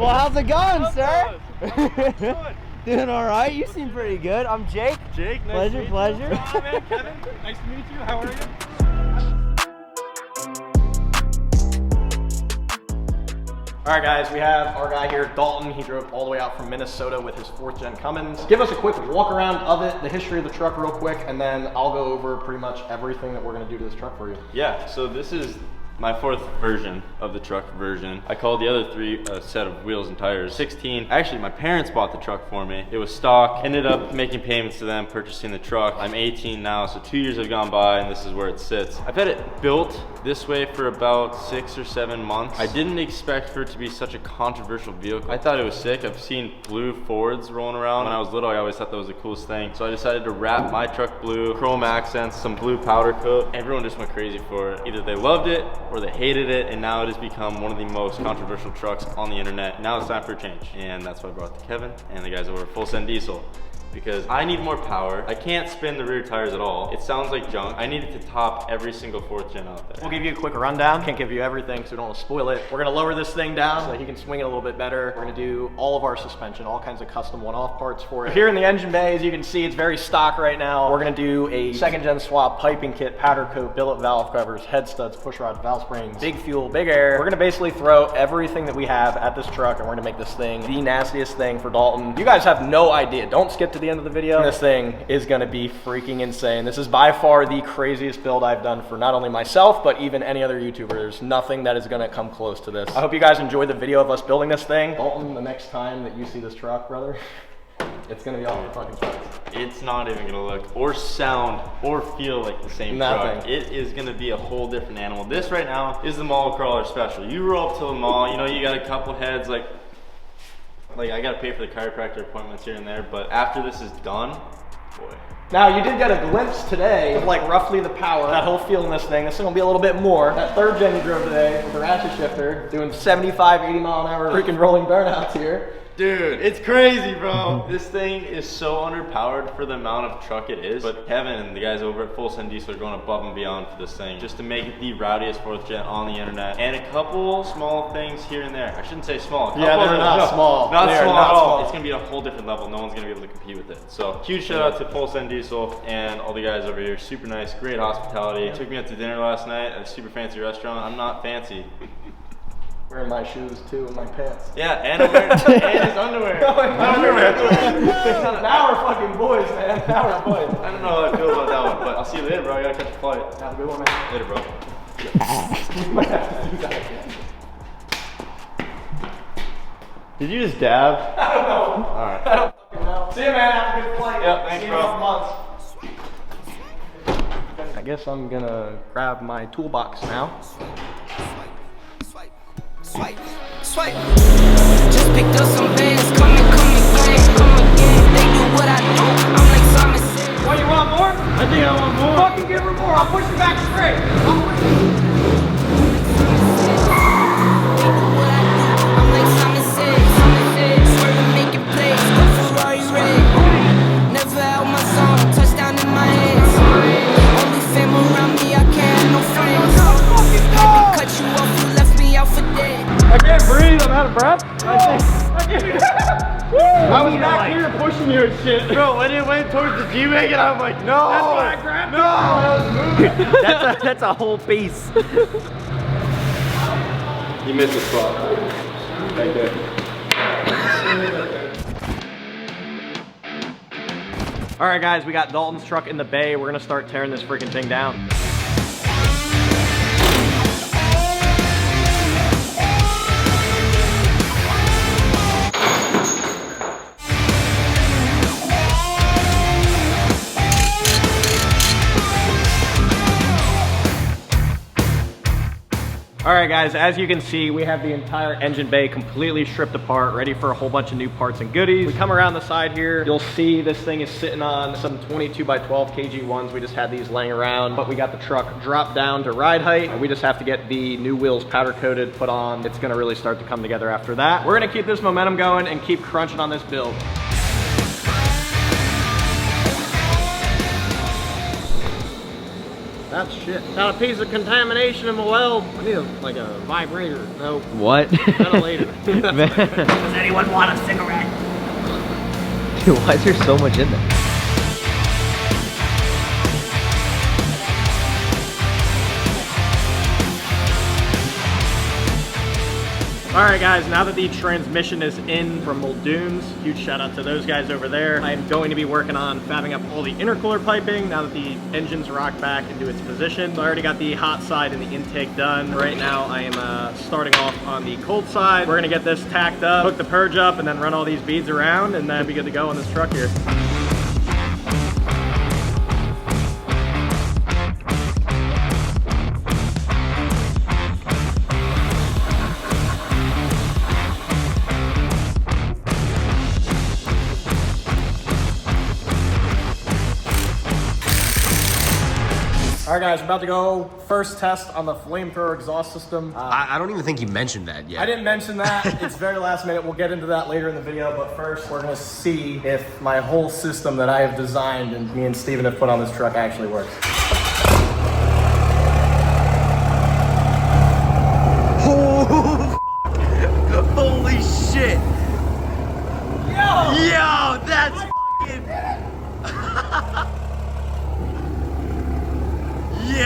Well, how's it going, sir? Good. Doing all right. You seem pretty good. I'm Jake. Jake, nice pleasure, to meet pleasure. you. Oh, man, Kevin, nice to meet you. How are you? All right, guys, we have our guy here, Dalton. He drove all the way out from Minnesota with his 4th gen Cummins. Give us a quick walk around of it, the history of the truck real quick, and then I'll go over pretty much everything that we're gonna do to this truck for you. Yeah, so this is my 4th version of the truck version. I called the other 3 a set of wheels and tires. 16. Actually, my parents bought the truck for me. It was stock. Ended up making payments to them, purchasing the truck. I'm 18 now, so 2 years have gone by, and this is where it sits. I've had it built this way for about 6 or 7 months. I didn't expect for it to be such a controversial vehicle. I thought it was sick. I've seen blue Fords rolling around. When I was little, I always thought that was the coolest thing. So I decided to wrap my truck blue, chrome accents, some blue powder coat. Everyone just went crazy for it. Either they loved it or they hated it, and now it has become one of the most controversial trucks on the internet. Now it's time for a change, and that's why I brought it to Kevin and the guys over at Full Send Diesel. Because I need more power. I can't spin the rear tires at all. It sounds like junk. I need it to top every single 4th gen out there. We'll give you a quick rundown. Can't give you everything, so we don't want to spoil it. We're gonna lower this thing down so that he can swing it a little bit better. We're gonna do all of our suspension, all kinds of custom one-off parts for it. Here in the engine bay, as you can see, it's very stock right now. We're gonna do a 2nd gen swap piping kit, powder coat, billet valve covers, head studs, push rod, valve springs, big fuel, big air. We're gonna basically throw everything that we have at this truck, and we're gonna make this thing the nastiest thing for Dalton. You guys have no idea. Don't skip to the end of the video. This thing is gonna be freaking insane. This is by far the craziest build I've done for not only myself, but even any other YouTuber. There's nothing that is gonna come close to this. I hope you guys enjoyed the video of us building this thing. Dalton, the next time that you see this truck, brother, it's gonna be off your fucking truck. It's not even gonna look or sound or feel like the same truck. It is gonna be a whole different animal. This right now is the mall crawler special. You roll up to the mall, you know, you got a couple heads, like I gotta pay for the chiropractor appointments here and there, but after this is done, boy. Now, you did get a glimpse today of like roughly the power, that whole feel in this thing. This thing will be a little bit more. That 3rd gen you drove today with the ratchet shifter, doing 75, 80 mile an hour freaking rolling burnouts here. Dude, it's crazy, bro. This thing is so underpowered for the amount of truck it is, but Kevin and the guys over at Full Send Diesel are going above and beyond for this thing, just to make it the rowdiest 4th gen on the internet. And a couple small things here and there. I shouldn't say small. Yeah, they're not small. Not small at all. small. It's gonna be a whole different level. No one's gonna be able to compete with it. So huge shout out to Full Send Diesel and all the guys over here. Super nice, great hospitality. Took me out to dinner last night at a super fancy restaurant. I'm not fancy. Wearing my shoes too and my pants. Yeah, and I'm wearing and his underwear. Now we're fucking boys, man. Now we're boys. I don't know how I feel about that one, but I'll see you later, bro. I gotta catch a flight. Have a good one, man. Later, bro. Did you just dab? I don't know. Alright. I don't fucking know. See you, man. Have a good flight. Yep, thanks, See you bro. in a couple months. I guess I'm gonna grab my toolbox now. Swipe, swipe. Just picked up some bands, come again. They do what I do, I'm like Simon said. What, you want more? I think I want more. Fucking give her more, I'll push you back straight. They do what I do, I'm like Simon said. Swerve and make it plays, go Ferrari red. Never out my zone, touchdown in my hands. Only fam around me, I can't have no friends. Had to cut you off, you left me out for dead. I can't breathe, I'm out of breath. I was back here pushing you and shit. Bro, when it went towards the G-Wagon, I'm like, no! That's why I grabbed no! That was moving. That's a whole piece. You missed the spot. Right there. All right, guys, we got Dalton's truck in the bay. We're gonna start tearing this freaking thing down. All right, guys, as you can see, we have the entire engine bay completely stripped apart, ready for a whole bunch of new parts and goodies. We come around the side here, you'll see this thing is sitting on some 22 by 12 kg ones. We just had these laying around, but we got the truck dropped down to ride height, and we just have to get the new wheels powder coated, put on. It's gonna really start to come together after that. We're gonna keep this momentum going and keep crunching on this build. That's shit. Got a piece of contamination in my weld. I need like a vibrator. No. What? Ventilator. Does anyone want a cigarette? Dude, why is there so much in there? Alright guys, now that the transmission is in from Muldoon's, huge shout out to those guys over there. I am going to be working on fabbing up all the intercooler piping now that the engine's rocked back into its position. So I already got the hot side and the intake done. Right now I am starting off on the cold side. We're gonna get this tacked up, hook the purge up, and then run all these beads around, and then be good to go on this truck here. All right guys, we're about to go first test on the Flamethrower exhaust system. I don't even think you mentioned that yet. I didn't mention that. It's very last minute. We'll get into that later in the video, but first we're gonna see if my whole system that I have designed and me and Steven have put on this truck actually works. Holy shit! Yo, that's fucking... Yo!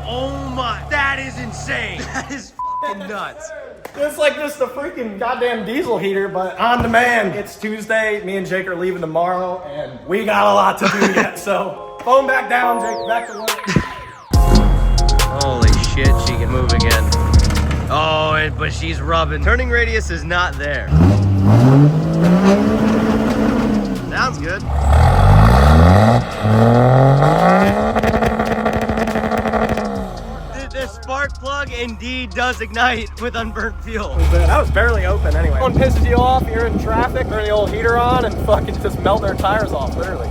Oh my, that is insane. That is fucking nuts. It's like just a freaking goddamn diesel heater, but on demand. It's Tuesday, me and Jake are leaving tomorrow, and we got a lot to do yet, so phone back down, Jake, back to work. Holy shit, she can move again. Oh, but she's rubbing. Turning radius is not there. Sounds good. The spark plug indeed does ignite with unburnt fuel. That was barely open anyway. One pisses you off, you're in traffic, turn the old heater on, and fucking just melt their tires off, literally.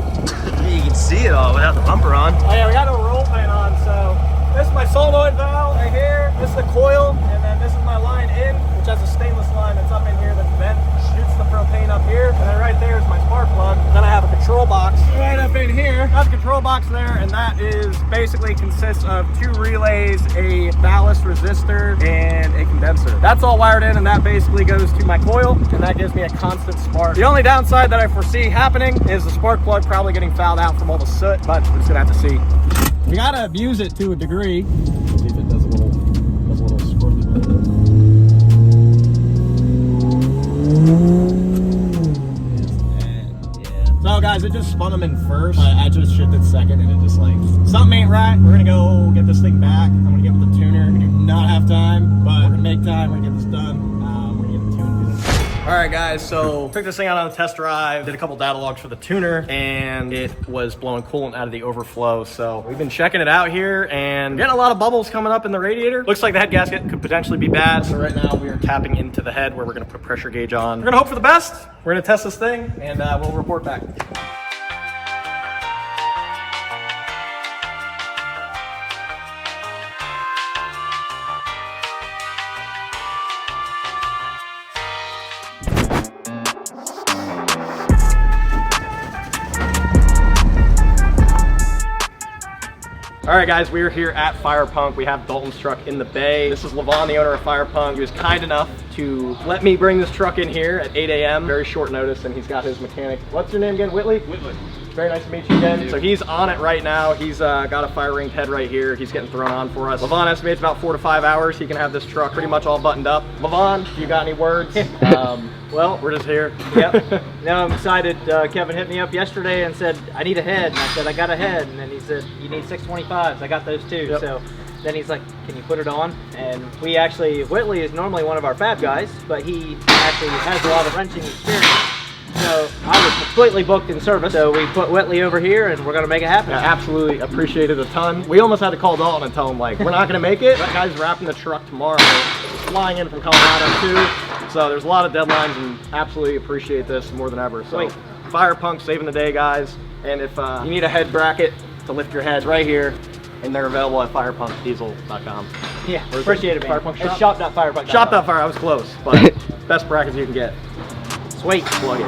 You can see it all without the bumper on. Oh yeah, we got no roll pan on, so this is my solenoid valve right here, this is the coil, and then this is my line in, which has a stainless line that's up in here that's bent, shoots the propane up here, and then right there is my spark plug. Then I have a control box right up in here. That's a control box there, and that is basically consists of 2 relays, a ballast resistor, and a condenser. That's all wired in, and that basically goes to my coil, and that gives me a constant spark. The only downside that I foresee happening is the spark plug probably getting fouled out from all the soot, but we're just gonna have to see. We gotta abuse it to a degree. See if it does a little squirrely. So guys, it just spun them in first. I just shifted second, and it just like, something ain't right. We're gonna go get this thing back. I'm gonna get with the tuner. We do not have time, but we're gonna make time. We're gonna get this done. We're gonna get the tune. All right guys, so took this thing out on a test drive, did a couple data logs for the tuner, and it was blowing coolant out of the overflow. So we've been checking it out here and getting a lot of bubbles coming up in the radiator. Looks like the head gasket could potentially be bad. So right now we are tapping into the head where we're gonna put pressure gauge on. We're gonna hope for the best. We're gonna test this thing, and we'll report back. All right guys, we are here at Firepunk. We have Dalton's truck in the bay. This is Levon, the owner of Firepunk. He was kind enough to let me bring this truck in here at 8 a.m. Very short notice, and he's got his mechanic. What's your name again, Whitley? Whitley. Very nice to meet you again. So he's on it right now. He's got a fire ringed head right here. He's getting thrown on for us. Levon estimates about 4 to 5 hours. He can have this truck pretty much all buttoned up. Levon, you got any words? Well, we're just here. Yep. No, I'm excited. Kevin hit me up yesterday and said, I need a head. And I said, I got a head. And then he said, you need 625s. I got those too. Yep. So then he's like, can you put it on? And we actually, Whitley is normally one of our fab guys, but he actually has a lot of wrenching experience. So I was completely booked in service. So we put Whitley over here and we're gonna make it happen. Yeah, absolutely appreciate it a ton. We almost had to call Dalton and tell him like, we're not gonna make it. That guy's wrapping the truck tomorrow, flying in from Colorado too. So there's a lot of deadlines, and absolutely appreciate this more than ever. So Firepunk saving the day, guys. And if you need a head bracket to lift your head, right here, and they're available at firepunkdiesel.com. Yeah, appreciate it, man. Firepunk shop? It's shop.firepunk.com. Shop.fire, I was close, but best brackets you can get. Sweet. Plug it.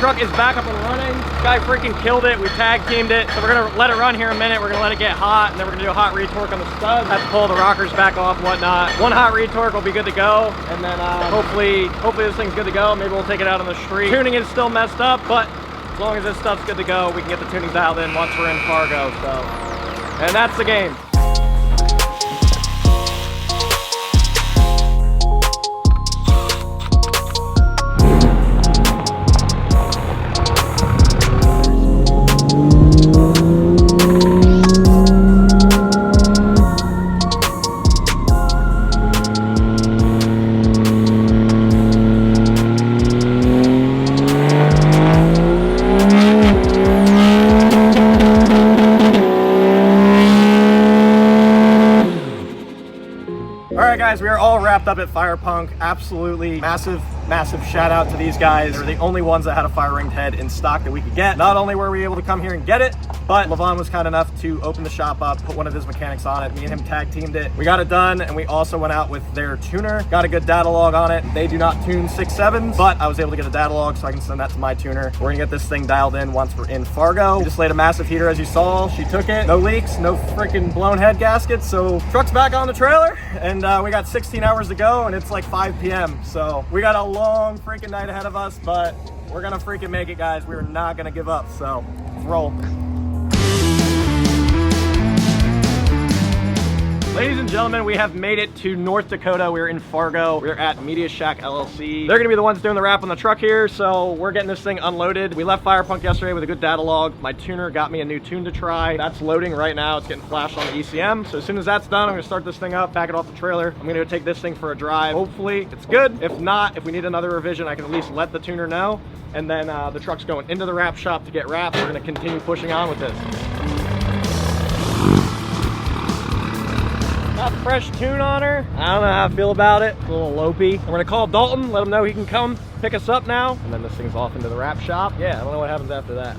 truck is back up and running. This guy freaking killed it. We tag teamed it. So we're gonna let it run here in a minute. We're gonna let it get hot, and then we're gonna do a hot retorque on the studs. Have to pull the rockers back off and whatnot. One hot retorque will be good to go, and then hopefully this thing's good to go. Maybe we'll take it out on the street. Tuning is still messed up, but as long as this stuff's good to go, we can get the tuning dialed in once we're in Fargo. So, and that's the game. Guys, we are all wrapped up at Firepunk. Absolutely massive shout out to these guys. They're the only ones that had a fire ringed head in stock that we could get. Not only were we able to come here and get it, but Levon was kind enough to open the shop up, put one of his mechanics on it. Me and him tag teamed it. We got it done, and we also went out with their tuner. Got a good data log on it. They do not tune 6.7s, but I was able to get a data log so I can send that to my tuner. We're gonna get this thing dialed in once we're in Fargo. We just laid a massive heater as you saw. She took it. No leaks, no freaking blown head gaskets. So truck's back on the trailer, and we got 16 hours to go, and it's like 5 p.m. So we got a long freaking night ahead of us, but we're gonna freaking make it, guys. We're not gonna give up, so let's roll. Ladies and gentlemen, we have made it to North Dakota. We're in Fargo. We're at Media Shack LLC. They're gonna be the ones doing the wrap on the truck here, so we're getting this thing unloaded. We left Firepunk yesterday with a good data log. My tuner got me a new tune to try. That's loading right now. It's getting flashed on the ECM. So as soon as that's done, I'm gonna start this thing up, pack it off the trailer. I'm gonna go take this thing for a drive. Hopefully it's good. If not, if we need another revision, I can at least let the tuner know. And then the truck's going into the wrap shop to get wrapped. We're gonna continue pushing on with this. Got a fresh tune on her. I don't know how I feel about it. It's a little lopey. I'm gonna call Dalton, let him know he can come pick us up now. And then this thing's off into the wrap shop. Yeah, I don't know what happens after that.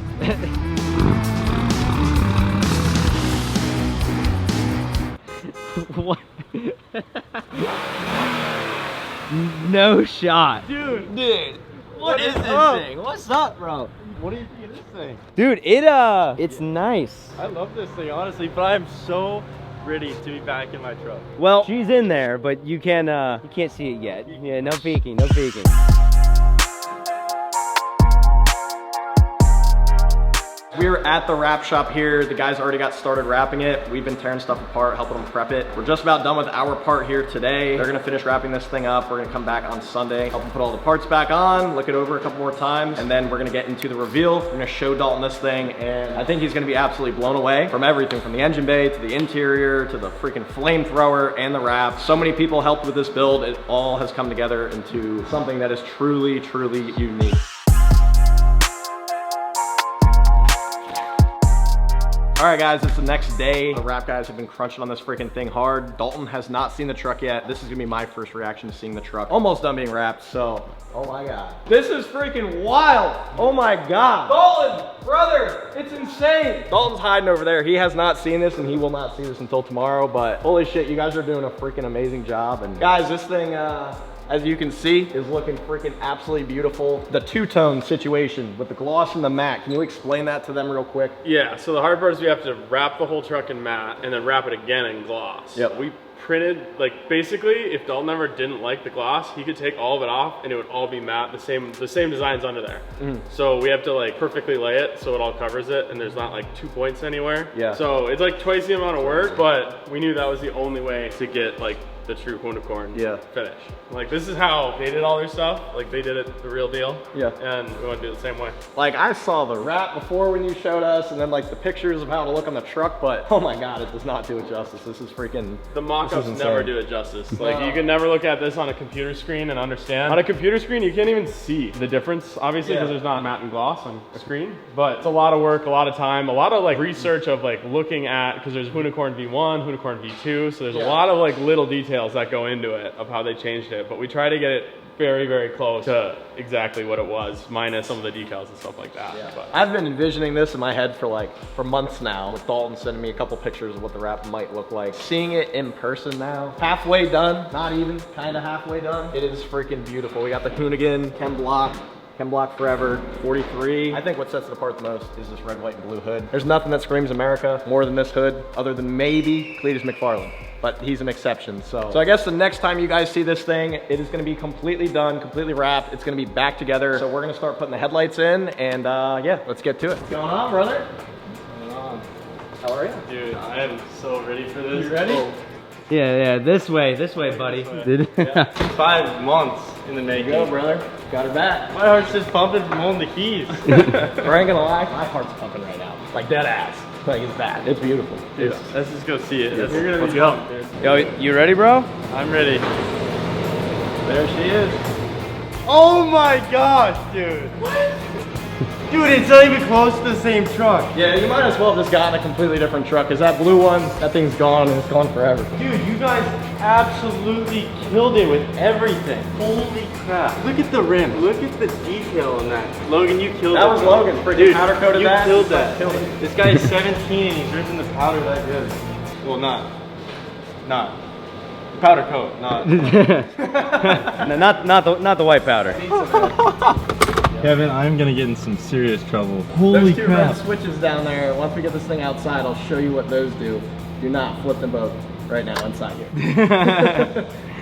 What? No shot. Dude, what is this thing? What's up, bro? What do you think of this thing? Dude, it's nice. I love this thing, honestly, but I'm so ready to be back in my truck. Well, she's in there, but you can't see it yet. Yeah, no peeking, no peeking. We're at the wrap shop here. The guys already got started wrapping it. We've been tearing stuff apart, helping them prep it. We're just about done with our part here today. They're gonna finish wrapping this thing up. We're gonna come back on Sunday, help them put all the parts back on, look it over a couple more times, and then we're gonna get into the reveal. We're gonna show Dalton this thing, and I think he's gonna be absolutely blown away from everything, from the engine bay to the interior to the freaking flamethrower and the wrap. So many people helped with this build. It all has come together into something that is truly, truly unique. All right, guys, it's the next day. The wrap guys have been crunching on this freaking thing hard. Dalton has not seen the truck yet. This is gonna be my first reaction to seeing the truck. Almost done being wrapped, so, oh my God. This is freaking wild. Oh my God. Dalton, brother, it's insane. Dalton's hiding over there. He has not seen this, and he will not see this until tomorrow, but holy shit, you guys are doing a freaking amazing job. And guys, this thing, as you can see, is looking freaking absolutely beautiful. The two-tone situation with the gloss and the matte. Can you explain that to them real quick? Yeah, so the hard part is we have to wrap the whole truck in matte and then wrap it again in gloss. Yep. We printed, like, basically, if Dalton ever didn't like the gloss, he could take all of it off and it would all be matte, the same designs under there. So we have to like perfectly lay it so it all covers it and there's not like 2 points anywhere. Yeah. So it's like twice the amount of work, but we knew that was the only way to get like the true Hoonitruck finish. Like, this is how they did all their stuff. Like, they did it the real deal. Yeah. And we want to do it the same way. Like, I saw the wrap before when you showed us, and then like the pictures of how to look on the truck, but oh my God, it does not do it justice. This is freaking, the mock-ups never do it justice. Like, you can never look at this on a computer screen and understand. On a computer screen, you can't even see the difference, obviously, because there's not matte and gloss on a screen. But it's a lot of work, a lot of time, a lot of like research of like looking at, because there's Hoonitruck V1, Hoonitruck V2, so there's a lot of like little details that go into it of how they changed it. But we try to get it very, very close to exactly what it was, minus some of the decals and stuff like that. Yeah. But I've been envisioning this in my head for months now, with Dalton sending me a couple pictures of what the wrap might look like. Seeing it in person now, halfway done, not even, kind of halfway done. It is freaking beautiful. We got the Hoonigan Chem block Chem block forever, 43. I think what sets it apart the most is this red, white, and blue hood. There's nothing that screams America more than this hood, other than maybe Cletus McFarland. But he's an exception, so I guess the next time you guys see this thing, it is gonna be completely done, completely wrapped. It's gonna be back together. So we're gonna start putting the headlights in, and yeah, let's get to it. What's going on, brother? How are you? Dude, I am so ready for this. You ready? Oh. Yeah, this way, buddy. Yeah. 5 months in the making. Go, brother. Got her back. My heart's just pumping from holding the keys. I ain't gonna lie, my heart's pumping right now. Like dead ass. Like it's bad. It's beautiful. Dude, let's just go see it. Let's go. Yo, you ready, bro? I'm ready. There she is. Oh my gosh, dude. What? Dude, it's not even close to the same truck. Yeah, you might as well have just gotten a completely different truck, because that blue one, that thing's gone and it's gone forever. Dude, you guys absolutely killed it with everything. Holy crap. Look at the rim. Look at the detail on that. Logan, you killed it. That was Logan's freaking powder coated you that. killed that. Killed it. This guy is 17 and he's ripping the powder that good. Well, not. Powder coat, not. No, not the white powder. Kevin, I'm gonna get in some serious trouble. Those two red switches down there, once we get this thing outside, I'll show you what those do. Do not flip them both right now inside here.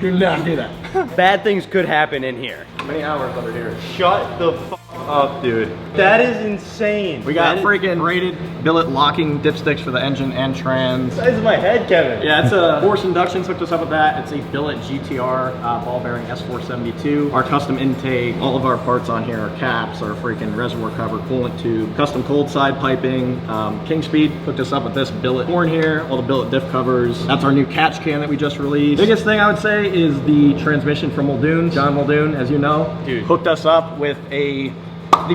Do not do that. Bad things could happen in here. How many hours under here? Shut the f up, dude. That is insane. We got freaking rated billet locking dipsticks for the engine and trans. Size of my head, Kevin. Yeah, it's a Force Inductions hooked us up with that. It's a billet GTR ball bearing S472. Our custom intake, all of our parts on here, our caps, our freaking reservoir cover, coolant tube, custom cold side piping. King Speed hooked us up with this billet horn here, all the billet diff covers. That's our new catch can that we just released. Biggest thing I would say is the transmission from Muldoon. John Muldoon, as you know, Dude. hooked us up with the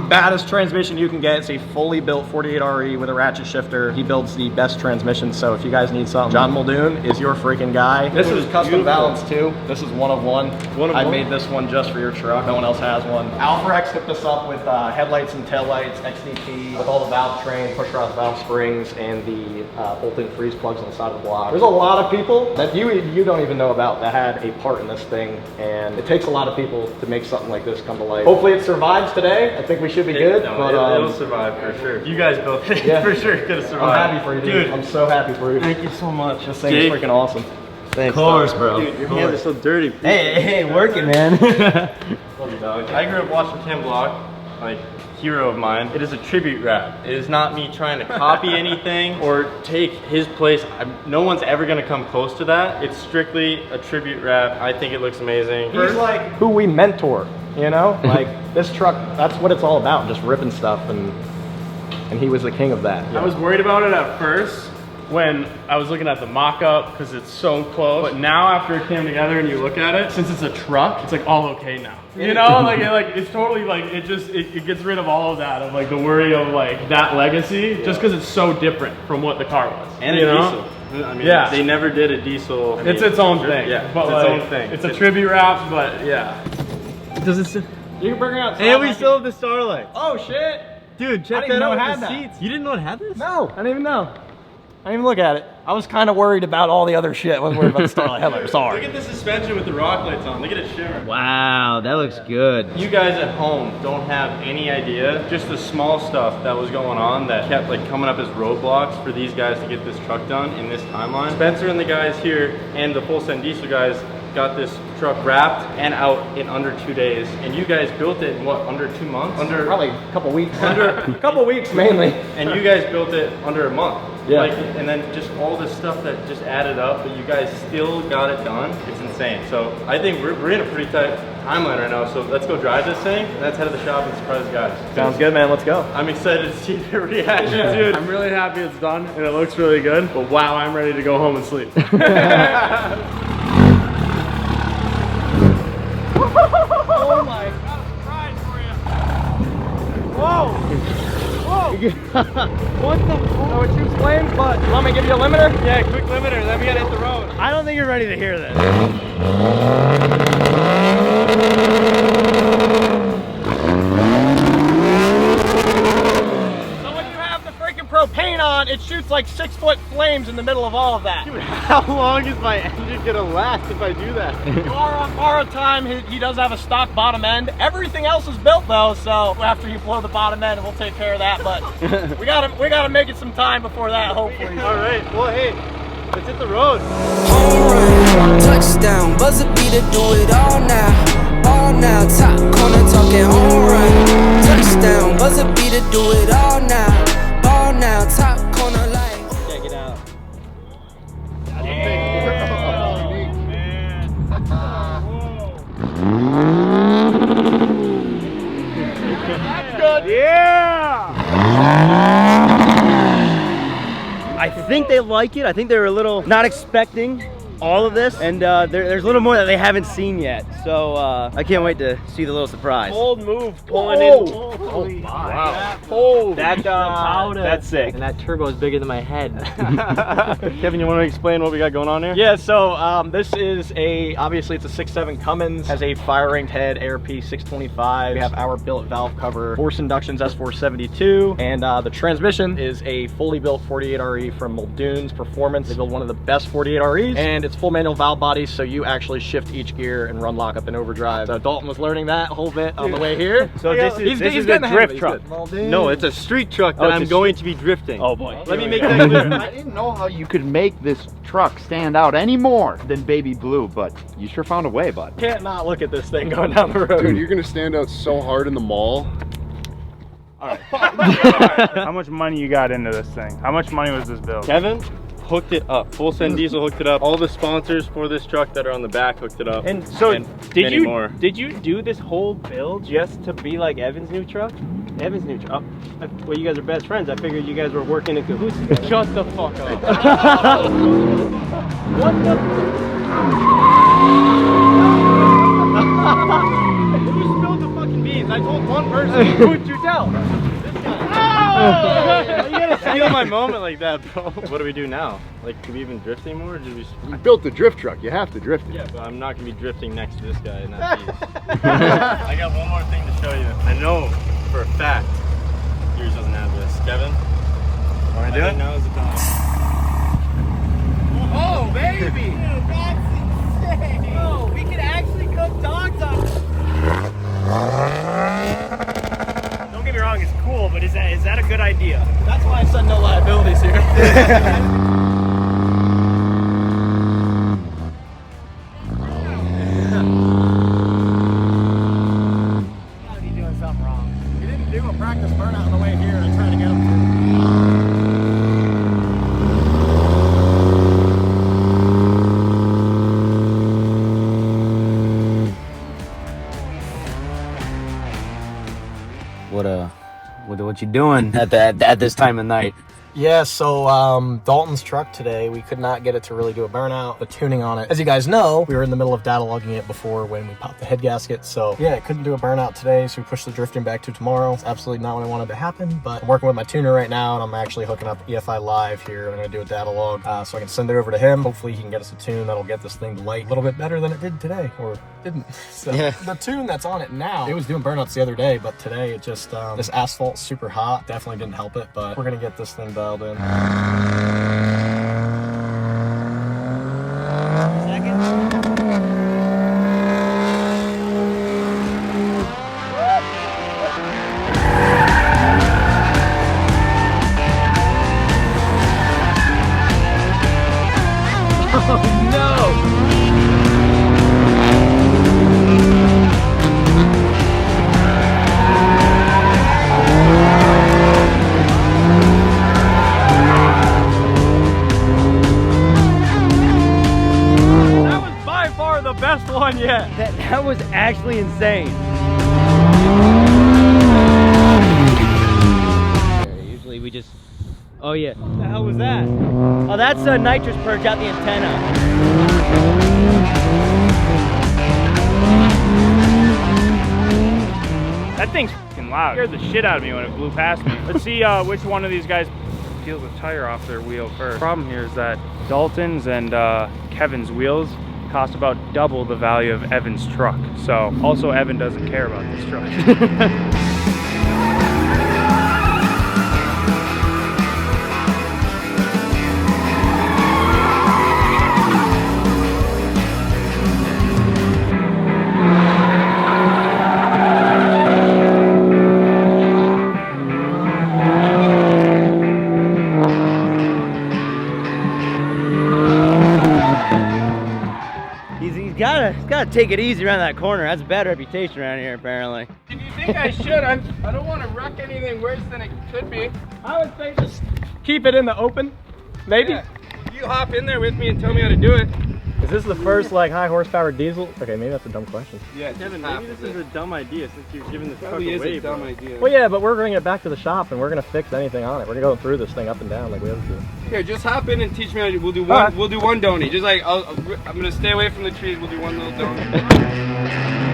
baddest transmission you can get. It's a fully built 48RE with a ratchet shifter. He builds the best transmission, so if you guys need something, John Muldoon is your freaking guy. This is custom balanced too. This is one of one. I made this one just for your truck. No one else has one. Alpharex hooked us up with headlights and taillights, XDP, with all the valve train, push rod valve springs, and the bolt-in freeze plugs on the side of the block. There's a lot of people that you don't even know about that had a part in this thing, and it takes a lot of people to make something like this come to life. Hopefully it survives today. I think we should be good. No, but it'll survive for sure. You guys both for sure could have survived. I'm happy for you, dude. I'm so happy for you. Thank you so much. This thing is freaking awesome. Thanks. Of course, bro. Dude, your hands are so dirty. Hey, working, man. Love you, dog. I grew up watching Chem Block, like hero of mine. It is a tribute rap. It is not me trying to copy anything or take his place. No one's ever gonna come close to that. It's strictly a tribute rap. I think it looks amazing. He's like who we mentor, you know? Like this truck, that's what it's all about, just ripping stuff, and he was the king of that. I was worried about it at first when I was looking at the mock-up because it's so close, but now after it came together and you look at it, since it's a truck, it's like all okay now. You know, like it's totally like it gets rid of all of that, of like the worry of like that legacy, just because it's so different from what the car was. And a diesel. I mean, yeah, they never did a diesel. It's its own thing. Yeah, but it's like, its own thing. It's a tribute wrap, but yeah. Does it? You can bring her out. And we still have the Starlight. Oh shit! Dude, check I didn't that know out. it had The that. seats. You didn't know it had this? No, I didn't even know. I didn't even look at it. I was kind of worried about all the other shit. I wasn't worried about the Starlight headlight. Sorry. Look at the suspension with the rock lights on. Look at it shimmer. Wow, that looks good. You guys at home don't have any idea just the small stuff that was going on that kept like coming up as roadblocks for these guys to get this truck done in this timeline. Spencer and the guys here and the Full Send Diesel guys got this truck wrapped and out in under 2 days, and you guys built it in what, under 2 months? Under Probably a couple weeks. A couple weeks mainly. And you guys built it under a month. Yeah. Like, and then just all this stuff that just added up, but you guys still got it done. It's insane. So I think we're in a pretty tight timeline right now. So let's go drive this thing, and let's head to the shop and surprise the guys. Sounds good, man. Let's go. I'm excited to see their reaction, dude. I'm really happy it's done and it looks really good, but wow, I'm ready to go home and sleep. Oh my God, surprise for you. Whoa. What the? Oh, it shoots flames, but you want me to give you a limiter? Yeah, quick limiter. Then we gotta hit the road. I don't think you're ready to hear this. So when you have the freaking propane on, it shoots it's like 6-foot flames in the middle of all of that. Dude, how long is my engine gonna last if I do that? You are on borrowed time. He does have a stock bottom end. Everything else is built though, so after you blow the bottom end, we'll take care of that. But we gotta make it some time before that, hopefully. All right. Well, hey, let's hit the road. Home run, touchdown, buzzer beater, do it all now. All now, top corner talking home run. Touchdown, buzzer beater, do it all now. Ball now, top corner like. Check it out. I think they like it. I think they're a little not expecting all of this, and there's a little more that they haven't seen yet. So I can't wait to see the little surprise. Bold move pulling in. Oh my. Wow. Oh, That's sick. And that turbo is bigger than my head. Kevin, you want to explain what we got going on here? Yeah, so this is obviously it's a 6.7 Cummins, has a fire ringed head, ARP 625. We have our built valve cover, Force Inductions S472, and the transmission is a fully built 48RE from Muldoon's Performance. They build one of the best 48REs, and it's full manual valve bodies, so you actually shift each gear and run lockup and overdrive. So Dalton was learning that whole bit on the way here. So this is a drift truck. No, it's a street truck that I'm going to be drifting. Oh boy. Let me make that clear. I didn't know how you could make this truck stand out any more than baby blue, but you sure found a way, bud. Can't not look at this thing going down the road. Dude, you're gonna stand out so hard in the mall. How much money you got into this thing? How much money was this build? Kevin hooked it up. Full Send Diesel hooked it up. All the sponsors for this truck that are on the back hooked it up. And so did you did you do this whole build just to be like Evan's new truck? Evan's new truck. Oh, well, you guys are best friends. I figured you guys were working in cahoots together. Shut the fuck up. What the? Who spilled the fucking beans? I told one person. Who'd you tell? You gotta steal my moment like that, bro. What do we do now? Like, do we even drift anymore? Or do we... You built the drift truck. You have to drift it. Yeah, but I'm not gonna be drifting next to this guy in that piece. I got one more thing to show you. I know for a fact yours doesn't have this. Kevin, Wanna do it? now is the time. Oh, baby! Dude, that's insane! Oh, we can actually cook dogs on this. Don't get me wrong, it's cool, but is that a good idea? That's why I said no liabilities here. Gotta be doing something wrong. We didn't do a practice burnout on the way here and try to get him to. What you doing at this time of night? Yeah, so Dalton's truck today, we could not get it to really do a burnout, the tuning on it. As you guys know, we were in the middle of data logging it before when we popped the head gasket. So yeah, it couldn't do a burnout today, so we pushed the drifting back to tomorrow. It's absolutely not what I wanted to happen, but I'm working with my tuner right now, and I'm actually hooking up EFI Live here. I'm gonna do a data log so I can send it over to him. Hopefully he can get us a tune that'll get this thing to light a little bit better than it did today, or didn't. So yeah. The tune that's on it now, it was doing burnouts the other day, but today it just, this asphalt's super hot. Definitely didn't help it, but we're gonna get this thing dialed in. Best one yet. That was actually insane. Usually we just... Oh yeah. What the hell was that? Oh, that's a nitrous purge out the antenna. That thing's f***ing loud. It scared the shit out of me when it blew past me. Let's see which one of these guys peels the tire off their wheel first. The problem here is that Dalton's and Kevin's wheels cost about double the value of Evan's truck. So also Evan doesn't care about this truck. gotta take it easy around that corner. That's a bad reputation around here, apparently. If you think I should, I don't want to wreck anything worse than it could be. I would say just keep it in the open, maybe. Yeah. You hop in there with me and tell me how to do it. Is this the first like high horsepower diesel? Okay, maybe that's a dumb question. Yeah, Kevin, maybe this is a dumb idea since you're giving this truck Probably is away. a dumb idea. Well, yeah, but we're bringing it back to the shop and we're gonna fix anything on it. We're gonna go through this thing up and down like we always do. Here, just hop in and teach me how to do. We'll do one. Right. We'll do one donny. Just like I'm gonna stay away from the trees. We'll do one little donny.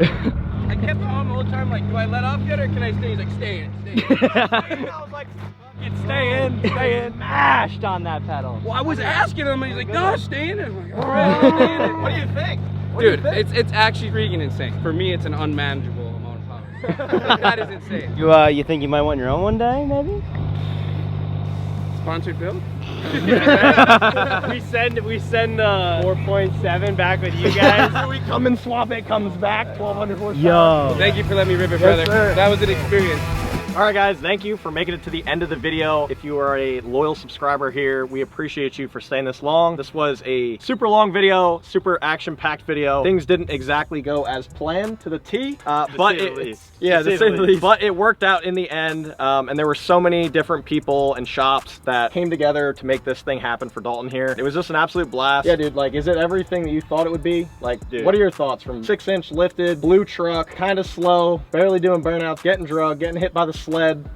I kept telling him the whole time, like, do I let off yet or can I stay? He's like, stay in, stay in. I was like, Stay in. Mashed on that pedal. well, I was asking him and he's like, no, stay in it. I'm like, all right, stay in it. What do you think? Dude, it's actually freaking insane. For me, it's an unmanageable amount of power. That is insane. You think you might want your own one day, maybe? Sponsored Bill? we send 4.7 back with you guys. We come and swap it, comes back, 1200 horsepower. Yo. Thank you for letting me rip it, Yes, brother. sir. That was an experience. All right, guys, thank you for making it to the end of the video. If you are a loyal subscriber here, we appreciate you for staying this long. This was a super long video, super action-packed video. Things didn't exactly go as planned to the T, but but it worked out in the end. And there were so many different people and shops that came together to make this thing happen for Dalton here. It was just an absolute blast. Yeah, dude, like, is it everything that you thought it would be? Like, dude, what are your thoughts from 6-inch lifted, blue truck, kind of slow, barely doing burnouts, getting drugged, getting hit by the sled,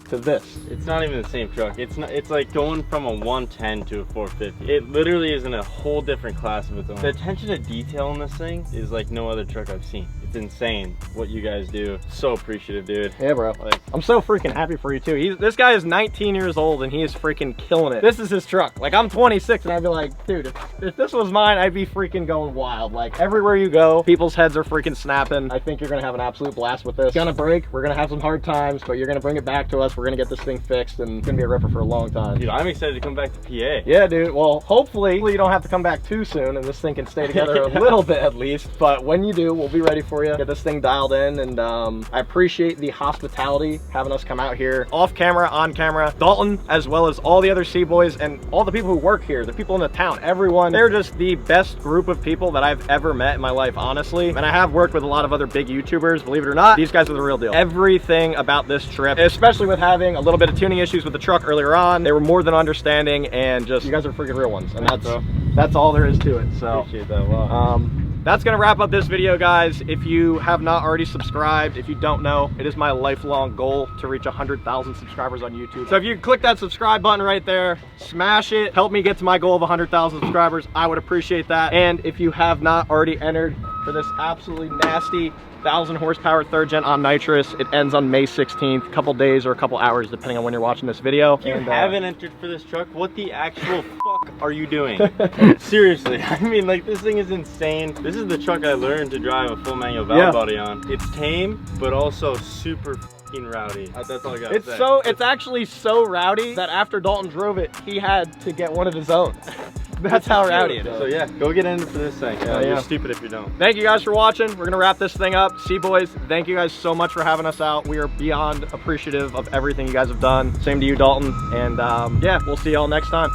to this? It's not even the same truck. It's like going from a 110 to a 450. It literally is in a whole different class of its own. The attention to detail in this thing is like no other truck I've seen. It's insane what you guys do. So appreciative, dude. Yeah, bro. Like, I'm so freaking happy for you too. This guy is 19 years old and he is freaking killing it. This is his truck. Like, I'm 26 and I'd be like, dude, if this was mine, I'd be freaking going wild. Like, everywhere you go, people's heads are freaking snapping. I think you're gonna have an absolute blast with this. It's gonna break. We're gonna have some hard times, but you're gonna bring it back to us. We're gonna get this thing fixed and it's gonna be a ripper for a long time. dude, I'm excited to come back to PA. Yeah, dude. Well, hopefully you don't have to come back too soon and this thing can stay together a little bit at least. But when you do, we'll be ready for you. Get this thing dialed in, and I appreciate the hospitality, having us come out here off camera, on camera. Dalton, as well as all the other C-Boys and all the people who work here, the people in the town, everyone, they're just the best group of people that I've ever met in my life, honestly. And I have worked with a lot of other big YouTubers, believe it or not. These guys are the real deal. Everything about this trip, especially with having a little bit of tuning issues with the truck earlier on, they were more than understanding, and just, you guys are freaking real ones, and that's all there is to it. So Appreciate that a lot. that's gonna wrap up this video, guys. If you have not already subscribed, if you don't know, it is my lifelong goal to reach 100,000 subscribers on YouTube. So if you click that subscribe button right there, smash it, help me get to my goal of 100,000 subscribers, I would appreciate that. And if you have not already entered for this absolutely nasty 1,000 horsepower third gen on nitrous, it ends on May 16th, a couple days or a couple hours depending on when you're watching this video. If you haven't entered for this truck, what the actual fuck are you doing? Seriously, I mean, like, this thing is insane. This is the truck I learned to drive a full manual valve body on. It's tame, but also super fucking rowdy. That's all I gotta say. It's actually so rowdy that after Dalton drove it, he had to get one of his own. That's how rowdy it is. So yeah, go get in for this thing. You're stupid if you don't. Thank you guys for watching. We're gonna wrap this thing up. C-Boys, thank you guys so much for having us out. We are beyond appreciative of everything you guys have done. Same to you, Dalton. And yeah, we'll see y'all next time.